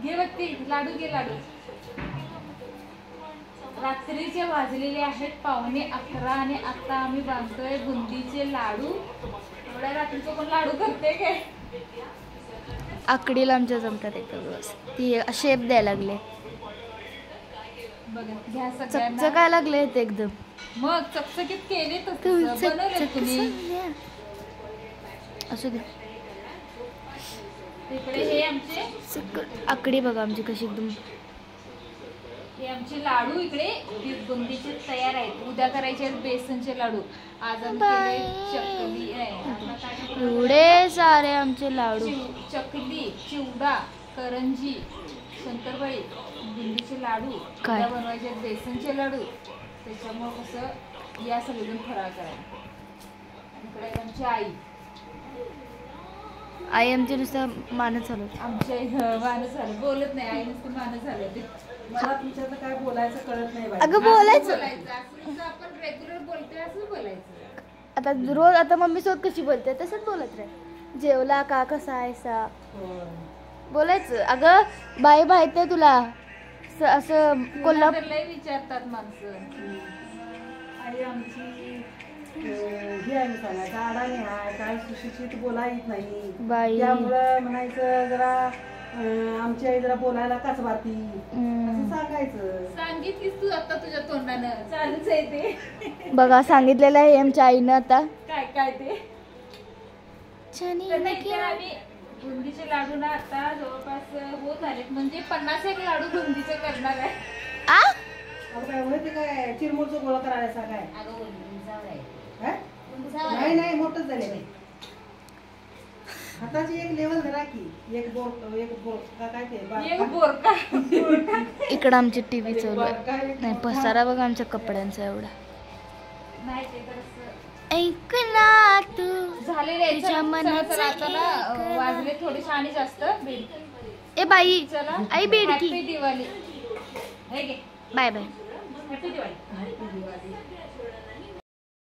घे बघती लाडू घे लाडू. रात्रीचे वाजलेले आहेत 11:15 आणि आता आम्ही बांधतोय बुंदीचे लाडू. एवढ्या रात्रीचं कोण लाडू करते काय? आकडीला आमच्या जमतात एक दिवस ती शेप द्यायला लागले. बघा घ्या चकचकायला सगळ्यांना. लागले ते एकदम. मग चकचकीत केले तर बनवले तुम्ही. असू दे. इकडे हे आमचे आकडी बघा आमची कशी एकदम. हे आमचे लाडू इकडे बुंदीचे तयार आहेत. उद्या करायचे आहेत बेसनचे लाडू. आज आम्ही चकली आहे. एवढे सारे आमचे लाडू. चकली, चिवडा, करंजी, शंकरपाळी, बुंदीचे लाडू. काय उद्या बनवायचे आहेत बेसनचे लाडू. त्याच्यामुळे कसं या सगळीजण फराळ करायला. इकडे आमची आई आमची नुसतं मानत चालवते. आमच्या मानं झालं बोलत नाही. आई नुसतं मानं झालं ते. मला तुमच्यात काय बोलायचं कळत नाही बाई. अगं बोलायचं. असं आपण रेग्युलर बोलतोय असं बोलायचं. आता रोज आता मम्मी सोबत कशी बोलते तसंच बोलत राह. जेवला का कसा आहेसा बोलायचं. अगं बाई माहित आहे तुला असं कोल्हापूरला विचारतात माणसं. आई आमची ही आहे सांगायचं अडाणी आहे काय सुशिक्षित बोला येत नाही बाई. त्यामुळं म्हणायचं जरा आमची आई जरा बोलायला काचबाती असं सांगायचं. सांगितलीस तू आता तुझ्या तोंडानं. चालूच आहे ते. बघा सांगितलेलं आहे आमच्या आईनं आता. काय काय ते तर नाही तर आम्ही बुंदीचे लाडू ना आता जवळपास होत आलेत. म्हणजे 50 लाडू बुंदीचे करणार आहे. काय माहिती काय चिरमुरचं गोळा करायचा काय? नाही नाही मोठंच झाले. हाताची एक लेवल धरा की एक बोर काय ते बोरका. इकडं आमची टीव्ही चालू आहे. नाही पसारा बघा आमच्या कपड्यांचा एवढा. नाही ते तर ऐक ना तू झालेले तुझ्या मनाचं आता ना वाजले थोडेसे आणि जास्त. ए बाई चला आई बेडकी. Happy Diwali. Bye bye. Happy Diwali.